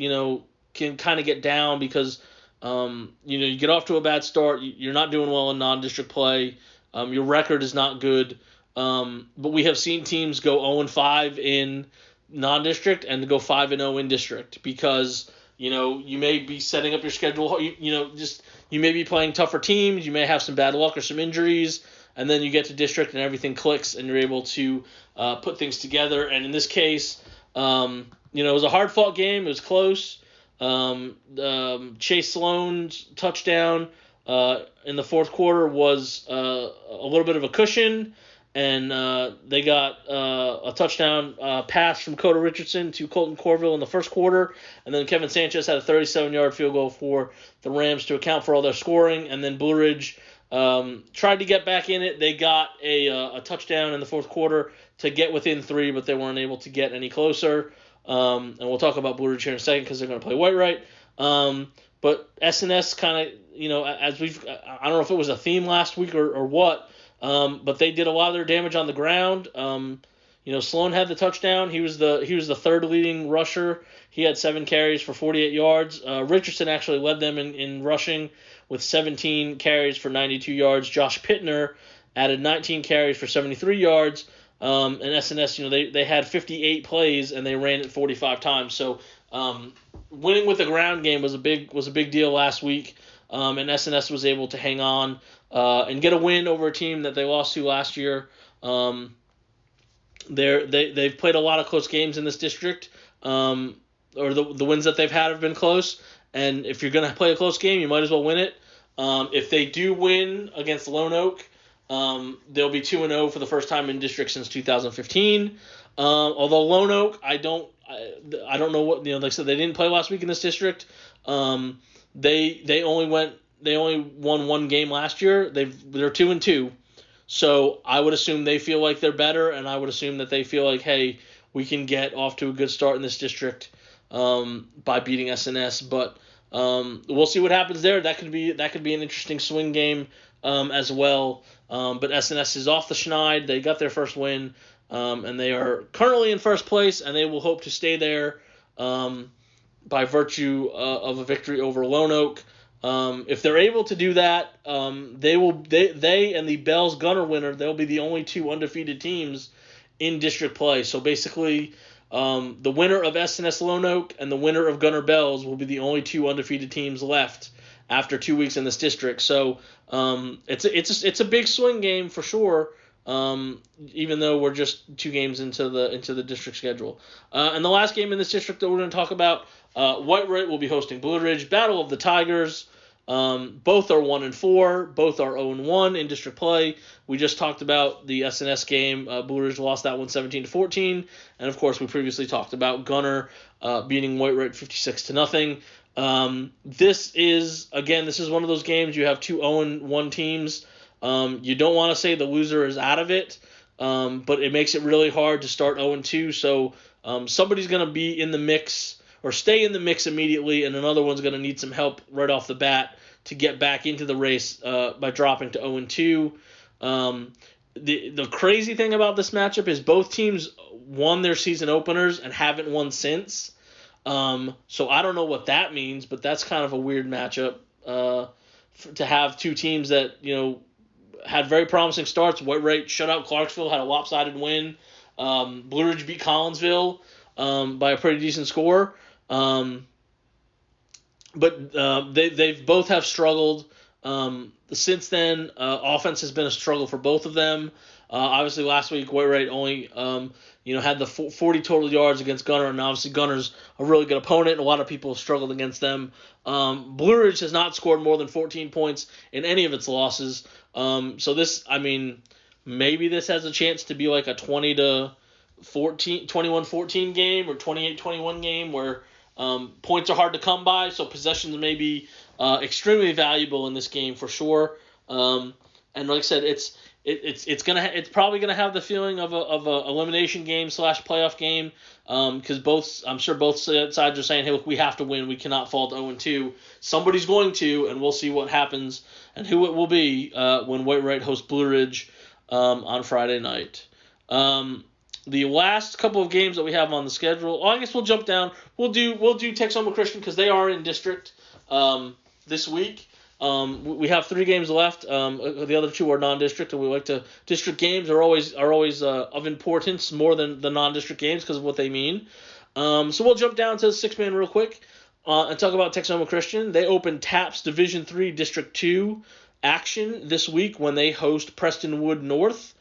can kind of get down because, you get off to a bad start. You're not doing well in non-district play. Your record is not good. But we have seen teams go 0-5 in non-district and go 5-0 in district because, you may be setting up your schedule. You may be playing tougher teams. You may have some bad luck or some injuries. And then you get to district and everything clicks and you're able to put things together. And in this case, it was a hard-fought game. It was close. Chase Sloan's touchdown in the fourth quarter was a little bit of a cushion, and they got a touchdown pass from Coda Richardson to Colton Corville in the first quarter, and then Kevin Sanchez had a 37-yard field goal for the Rams to account for all their scoring, and then Blue Ridge tried to get back in it. They got a touchdown in the fourth quarter to get within 3, but they weren't able to get any closer. And we'll talk about Blue Ridge here in a second because they're going to play White. But SNS kind of, as I don't know if it was a theme last week or what, but they did a lot of their damage on the ground. Sloan had the touchdown. He was the third leading rusher. He had 7 carries for 48 yards. Richardson actually led them in rushing with 17 carries for 92 yards. Josh Pittner added 19 carries for 73 yards. And SNS, they had 58 plays and they ran it 45 times. So winning with the ground game was a big deal last week. And SNS was able to hang on and get a win over a team that they lost to last year. They've played a lot of close games in this district, or the wins that they've had have been close. And if you're going to play a close game, you might as well win it. If they do win against Lone Oak, they'll be 2-0 for the first time in district since 2015. Although Lone Oak, I don't know what, like I said, they didn't play last week in this district. They only won one game last year. They're 2-2. So I would assume they feel like they're better, and I would assume that they feel like, hey, we can get off to a good start in this district by beating SNS. But we'll see what happens there. That could be an interesting swing game as well. But SNS is off the schneid. They got their first win, and they are currently in first place, and they will hope to stay there by virtue of a victory over Lone Oak. If they're able to do that, they and the Bells Gunner winner, they'll be the only 2 undefeated teams in district play. So basically, the winner of SNS Lone Oak and the winner of Gunner Bells will be the only 2 undefeated teams left after 2 weeks in this district. So it's a big swing game for sure. Even though we're just 2 games into the district schedule. And the last game in this district that we're going to talk about, White will be hosting Blue Ridge. Battle of the Tigers. Both are 1-4. Both are 0-1 in district play. We just talked about the SNS game. Blue Ridge lost that one 17-14. And of course, we previously talked about Gunner beating White 56-0. This is one of those games you have 2 0-1 teams. You don't want to say the loser is out of it, but it makes it really hard to start 0-2. So somebody's going to be in the mix or stay in the mix immediately, and another one's going to need some help right off the bat to get back into the race by dropping to 0-2. The crazy thing about this matchup is both teams won their season openers and haven't won since. So I don't know what that means, but that's kind of a weird matchup to have 2 teams that, had very promising starts. White shut out Clarksville, had a lopsided win. Blue Ridge beat Collinsville by a pretty decent score. But they've both have struggled. Since then, offense has been a struggle for both of them. Obviously, last week, White only had the 40 total yards against Gunner, and obviously Gunner's a really good opponent, and a lot of people have struggled against them. Blue Ridge has not scored more than 14 points in any of its losses. So this, maybe this has a chance to be like a 21-14 game or 28-21 game where points are hard to come by, so possessions may be extremely valuable in this game for sure. And like I said, it's probably gonna have the feeling of a elimination game / playoff game, because I'm sure both sides are saying, hey, look, we have to win, we cannot fall to 0-2. Somebody's going to, and we'll see what happens and who it will be when White Wright hosts Blue Ridge on Friday night. The last couple of games that we have on the schedule, I guess we'll jump down. We'll do Texoma Christian because they are in district this week. We have 3 games left. The other 2 are non-district, and we like to. District games are always of importance more than the non-district games because of what they mean. So we'll jump down to the 6-man real quick and talk about Texoma Christian. They open TAPS Division III District 2 action this week when they host Prestonwood North.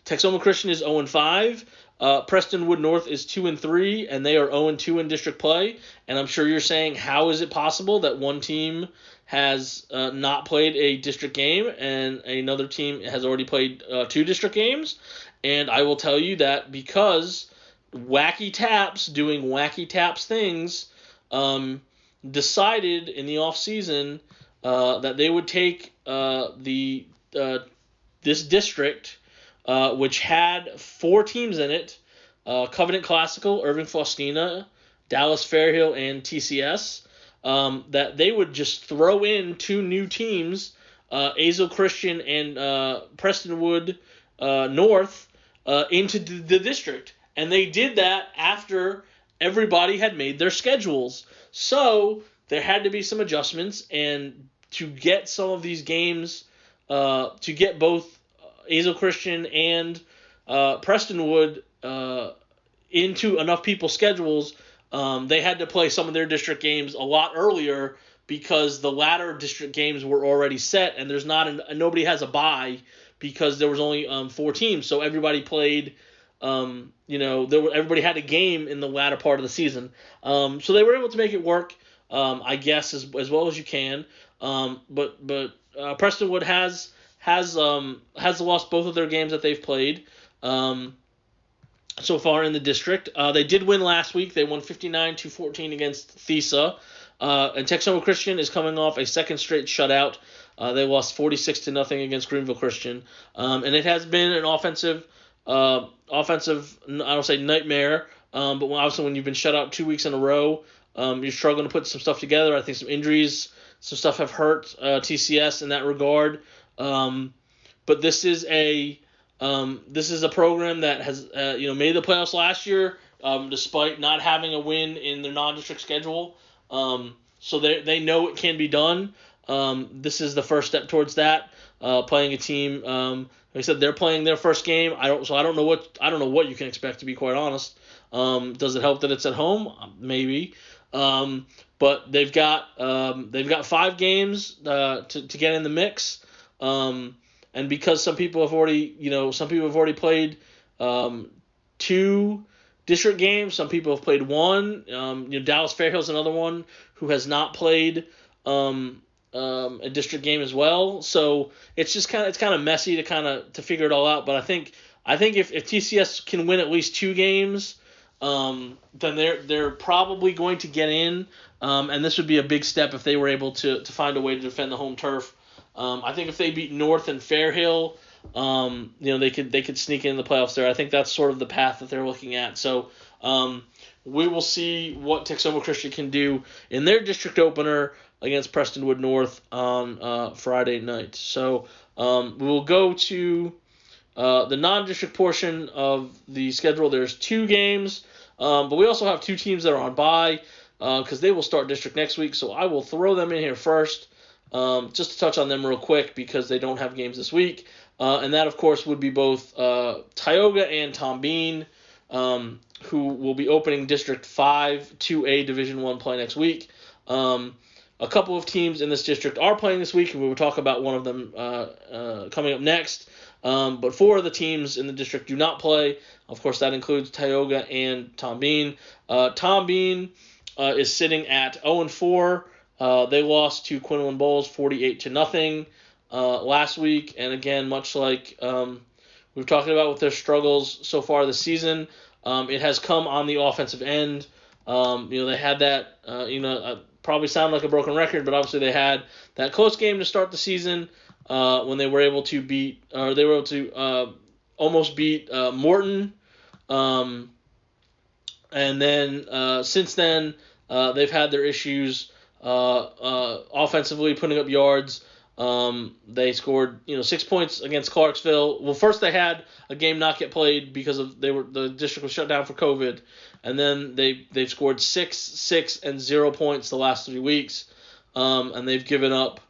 Texoma Christian is 0-5. Prestonwood North is 2-3, and they are 0-2 in district play. And I'm sure you're saying, how is it possible that one team has not played a district game and another team has already played 2 district games? And I will tell you that because Wacky Taps doing Wacky Taps things decided in the offseason that they would take this district, which had 4 teams in it, Covenant Classical, Irving Faustina, Dallas Fairhill, and TCS, that they would just throw in 2 new teams, Azel Christian and Prestonwood North, into the district. And they did that after everybody had made their schedules. So there had to be some adjustments, and to get some of these games, to get both Azel Christian and Prestonwood into enough people's schedules, they had to play some of their district games a lot earlier because the latter district games were already set, and there's nobody has a bye because there was only 4 teams, so everybody played. Everybody had a game in the latter part of the season, so they were able to make it work, I guess, as well as you can. But Prestonwood has lost both of their games that they've played so far in the district. They did win last week. They won 59-14 against Thesa. And Texoma Christian is coming off a second straight shutout. They lost 46-0 against Greenville Christian. And it has been an offensive, I don't say nightmare, but obviously when you've been shut out 2 weeks in a row, you're struggling to put some stuff together. I think some injuries, some stuff have hurt TCS in that regard. But this is a program that has made the playoffs last year, despite not having a win in their non-district schedule. So they know it can be done. This is the first step towards that. Playing a team, like I said, they're playing their first game. I don't know what you can expect, to be quite honest. Does it help that it's at home? Maybe. But they've got 5 games to get in the mix. And because some people have already played 2 district games, some people have played 1. Dallas Fairhill's another one who has not played a district game as well. So it's kind of messy to figure it all out. But I think if TCS can win at least 2 games, then they're probably going to get in. And this would be a big step if they were able to find a way to defend the home turf. I think if they beat North and Fairhill, they could sneak in the playoffs there. I think that's sort of the path that they're looking at. So we will see what Texoma Christian can do in their district opener against Prestonwood North on Friday night. So we will go to the non-district portion of the schedule. There's 2 games, but we also have 2 teams that are on bye because they will start district next week. So I will throw them in here first. Just to touch on them real quick because they don't have games this week. And that, of course, would be both Tioga and Tom Bean, who will be opening District 5 2A Division I play next week. A couple of teams in this district are playing this week, and we will talk about one of them coming up next. But 4 of the teams in the district do not play. Of course, that includes Tioga and Tom Bean. Tom Bean is sitting at 0-4. They lost to Quinlan Bowles 48-0. last week, and again, much like we've talked about with their struggles so far this season, it has come on the offensive end. They had that, probably sound like a broken record, but obviously they had that close game to start the season when they were able to almost beat Morton. And then since then, they've had their issues offensively, putting up yards. They scored 6 points against Clarksville. Well, first they had a game not get played because the district was shut down for COVID, and then they've scored 6 and 0 points the last 3 weeks, and they've given up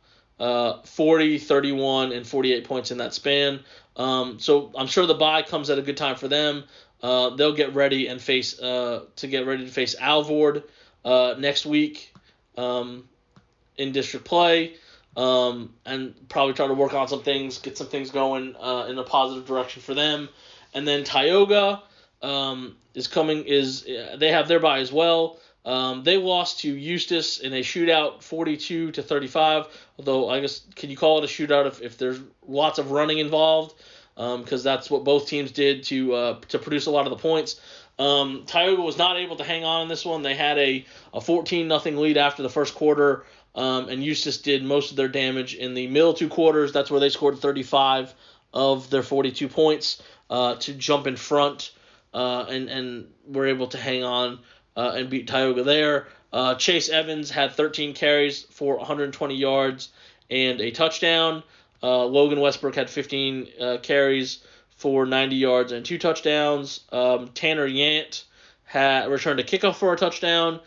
40, 31, and 48 points in that span. So I'm sure the bye comes at a good time for them. They'll get ready and face Alvord next week in district play. And probably try to work on some things, get some things going in a positive direction for them. And then Tioga they have their bye as well. They lost to Eustis in a shootout 42-35, although I guess can you call it a shootout if there's lots of running involved, because that's what both teams did to produce a lot of the points. Tioga was not able to hang on in this one. They had a 14-0 lead after the first quarter. And Eustis did most of their damage in the middle 2 quarters. That's where they scored 35 of their 42 points to jump in front and were able to hang on and beat Tioga there. Chase Evans had 13 carries for 120 yards and a touchdown. Logan Westbrook had 15 carries for 90 yards and 2 touchdowns. Tanner Yant had returned a kickoff for a touchdown.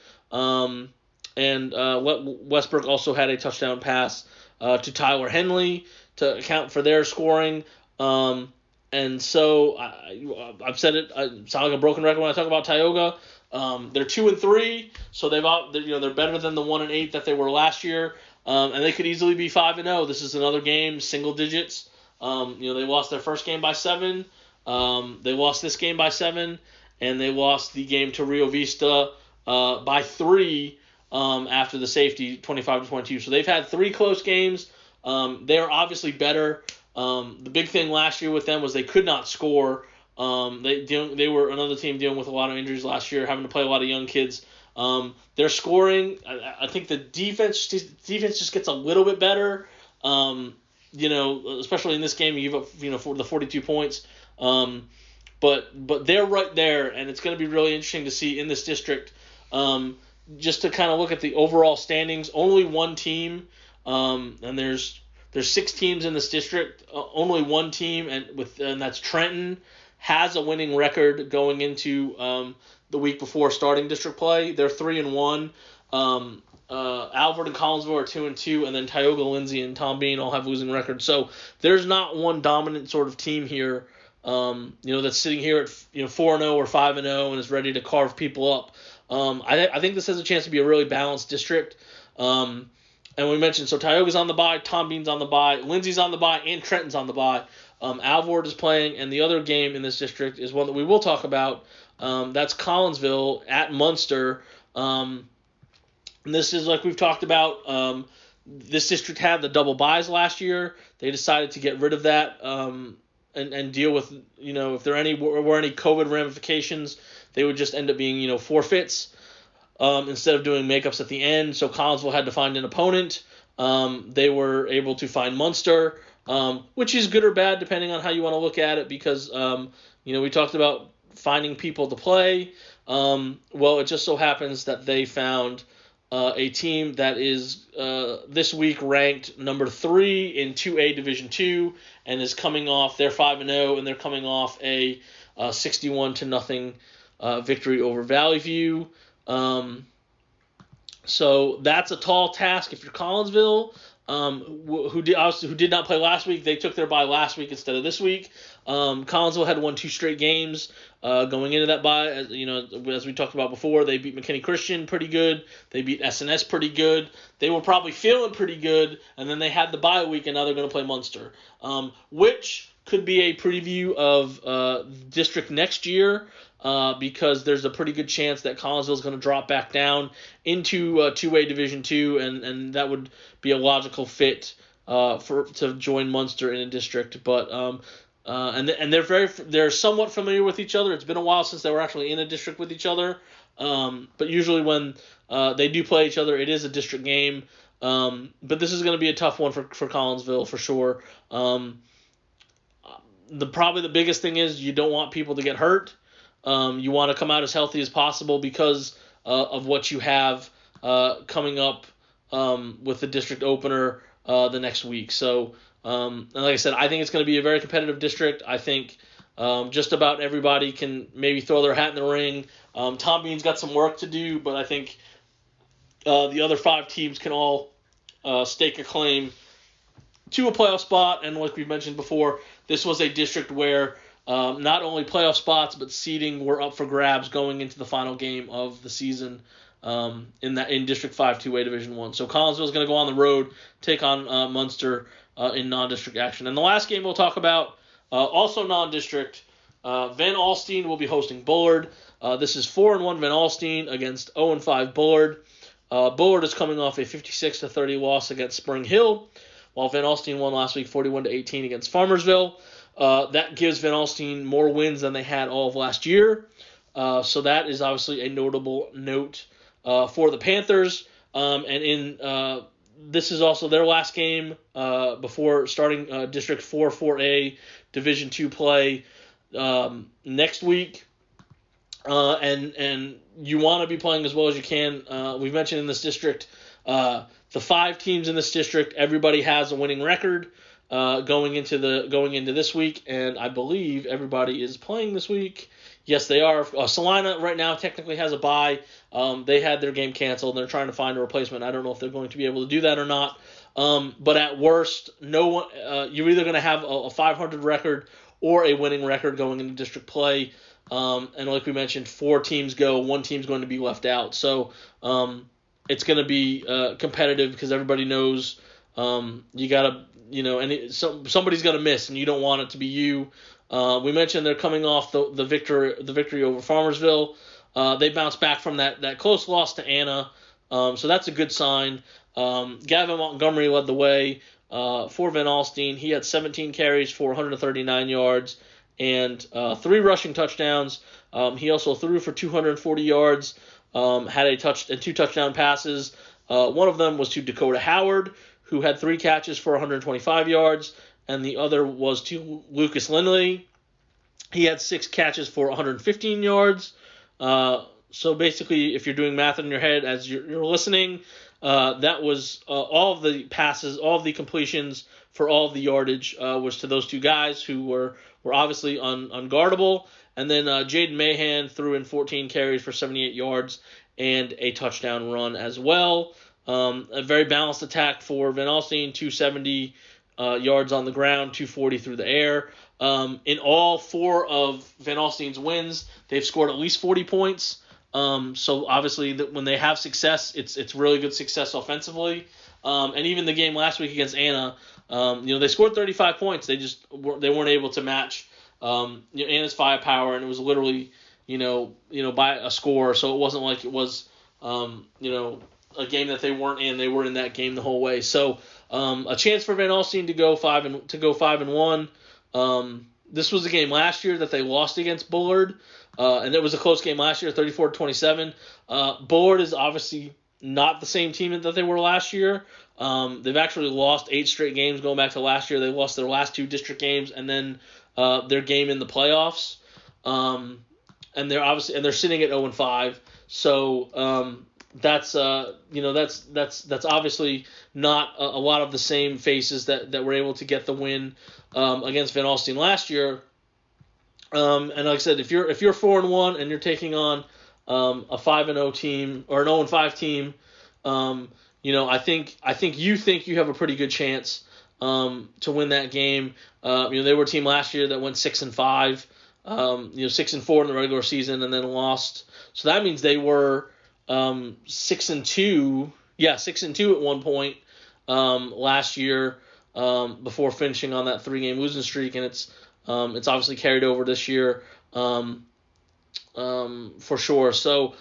And Westbrook also had a touchdown pass to Tyler Henley to account for their scoring. And so I've said it. I sound like a broken record when I talk about Tioga. They're 2-3, so they're better than the 1-8 that they were last year. And they could easily be 5-0. This is another game, single digits. They lost their first game by 7. They lost this game by 7, and they lost the game to Rio Vista by 3. After the safety, 25-22. So they've had 3 close games. They are obviously better. The big thing last year with them was they could not score. They were another team dealing with a lot of injuries last year, having to play a lot of young kids. They're scoring. I think the defense just gets a little bit better. Especially in this game, you give up for the 42 points. But they're right there, and it's going to be really interesting to see in this district. Just to kind of look at the overall standings, only one team, and there's 6 teams in this district. Only one team, and that's Trenton, has a winning record going into the week before starting district play. They're 3-1. Alvord and Collinsville are 2-2, and then Tioga, Lindsay, and Tom Bean all have losing records. So there's not one dominant sort of team here, that's sitting here at 4-0 or 5-0 and is ready to carve people up. I think this has a chance to be a really balanced district. And we mentioned, so Tioga's on the bye, Tom Bean's on the bye, Lindsay's on the bye, and Trenton's on the bye. Alvord is playing, and the other game in this district is one that we will talk about. That's Collinsville at Munster. And this is like we've talked about. This district had the double byes last year. They decided to get rid of that and deal with, if there were any COVID ramifications, they would just end up being, forfeits instead of doing makeups at the end. So Collinsville had to find an opponent. They were able to find Munster, which is good or bad depending on how you want to look at it because, we talked about finding people to play. Well, it just so happens that they found a team that is this week ranked number 3 in 2A Division II and is coming off, they're 5-0, and they're coming off a 61-0 victory over Valley View. So that's a tall task if you're Collinsville, who did not play last week. They took their bye last week instead of this week. Collinsville had won 2 straight games going into that bye. As we talked about before, they beat McKinney Christian pretty good. They beat SNS pretty good. They were probably feeling pretty good, and then they had the bye week, and now they're going to play Munster, which could be a preview of district next year. Because there's a pretty good chance that Collinsville is going to drop back down into 2A Division II, and that would be a logical fit to join Munster in a district, but and they're somewhat familiar with each other. It's been a while since they were actually in a district with each other, but usually when they do play each other, it is a district game. But this is going to be a tough one for Collinsville for sure. Probably the biggest thing is you don't want people to get hurt. You want to come out as healthy as possible because of what you have coming up with the district opener the next week. So, and like I said, I think it's going to be a very competitive district. I think just about everybody can maybe throw their hat in the ring. Tom Bean's got some work to do, but I think the other 5 teams can all stake a claim to a playoff spot. And like we mentioned before, this was a district where not only playoff spots but seeding were up for grabs going into the final game of the season in District 5 2A Division 1. So Collinsville is going to go on the road, take on Munster in non-district action. And the last game we'll talk about, also non-district, Van Alstyne will be hosting Bullard. This is 4-1 Van Alstyne against 0-5 Bullard. Bullard is coming off a 56-30 loss against Spring Hill, while Van Alstyne won last week 41-18 against Farmersville. That gives Van Alstyne more wins than they had all of last year. So that is obviously a notable note for the Panthers. This is also their last game before starting District 4-4A Division 2 play next week. And you want to be playing as well as you can. We've mentioned in this district, the 5 teams in this district, everybody has a winning record going into this week, and I believe everybody is playing this week. Yes, they are. Salina right now technically has a bye. They had their game canceled. They're trying to find a replacement. I don't know if they're going to be able to do that or not. But at worst, no one. You're either going to have a 500 record or a winning record going into district play. And like we mentioned, 4 teams go. 1 team's going to be left out. So it's going to be competitive because everybody knows you got to, and somebody's going to miss, and you don't want it to be you. We mentioned they're coming off the victory over Farmersville. They bounced back from that close loss to Anna, so that's a good sign. Gavin Montgomery led the way for Van Alstyne. He had 17 carries for 139 yards and 3 rushing touchdowns. He also threw for 240 yards, had a 2 touchdown passes. One of them was to Dakota Howard, who had 3 catches for 125 yards, and the other was to Lucas Lindley. He had 6 catches for 115 yards. So basically, if you're doing math in your head as you're listening, that was all of the passes, all of the completions for all of the yardage was to those 2 guys who were obviously unguardable. And then Jaden Mahan threw in 14 carries for 78 yards and a touchdown run as well. A very balanced attack for Van Alstyne, 270 yards on the ground, 240 through the air. In all 4 of Van Alstyne's wins, they've scored at least 40 points. So obviously when they have success, it's really good success offensively. And even the game last week against Anna, they scored 35 points. They weren't able to match Anna's firepower, and it was literally by a score. So it wasn't like it was a game that they weren't in. They were in that game the whole way. So a chance for Van Alstyne to go 5-1. This was a game last year that they lost against Bullard, and it was a close game last year, 34-27. Bullard is obviously not the same team that they were last year. They've actually lost 8 straight games going back to last year. They lost their last 2 district games and then their game in the playoffs. And they're sitting at 0-5. So that's obviously not a lot of the same faces that were able to get the win against Van Alstyne last year. And like I said, if you're 4-1 and you're taking on a 5-0 team or an 0-5 team, I think you have a pretty good chance to win that game. They were a team last year that went 6-5, 6-4 in the regular season and then lost. So that means they were 6-2. Yeah, 6-2 at one point last year before finishing on that 3-game losing streak, and it's obviously carried over this year for sure. So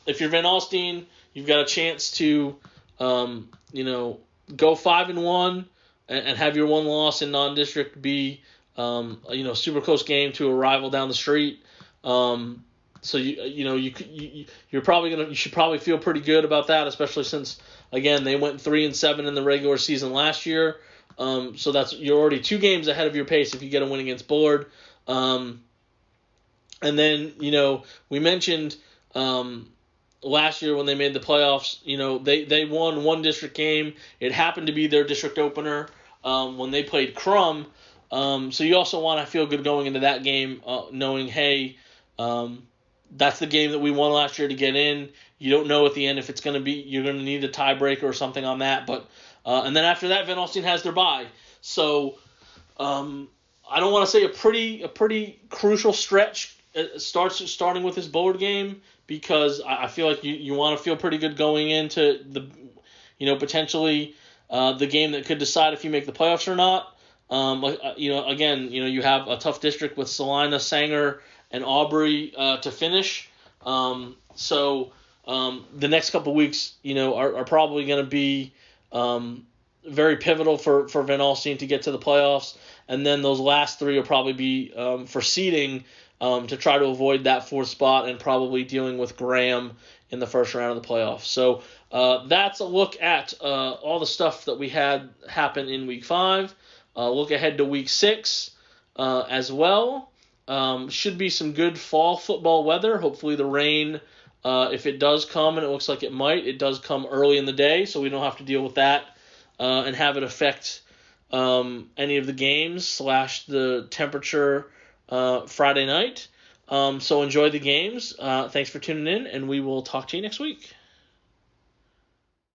if you're Van Alstyne, you've got a chance to go 5-1. and have your one loss in non-district be super close game to a rival down the street. So you should probably feel pretty good about that, especially since again they went 3-7 in the regular season last year. So you're already 2 games ahead of your pace if you get a win against Bullard. And then we mentioned last year when they made the playoffs, they won one district game. It happened to be their district opener when they played Crum. So you also want to feel good going into that game, knowing, hey, that's the game that we won last year to get in. You don't know at the end if it's going to be you're going to need a tiebreaker or something on that. But and then after that, Van Alstyne has their bye. So I don't want to say a pretty crucial stretch starting with this Bullard game, because I feel like you want to feel pretty good going into the potentially the game that could decide if you make the playoffs or not. You have a tough district with Salina, Sanger, and Aubrey to finish. So the next couple weeks, are probably going to be very pivotal for Van Alstyne to get to the playoffs. And then those last 3 will probably be for seeding to try to avoid that 4th spot and probably dealing with Graham in the first round of the playoffs. So that's a look at all the stuff that we had happen in Week 5. Look ahead to Week 6 as well. Should be some good fall football weather. Hopefully the rain, if it does come, and it looks like it might, it does come early in the day, so we don't have to deal with that and have it affect any of the games / the temperature Friday night. So enjoy the games. Thanks for tuning in, and we will talk to you next week.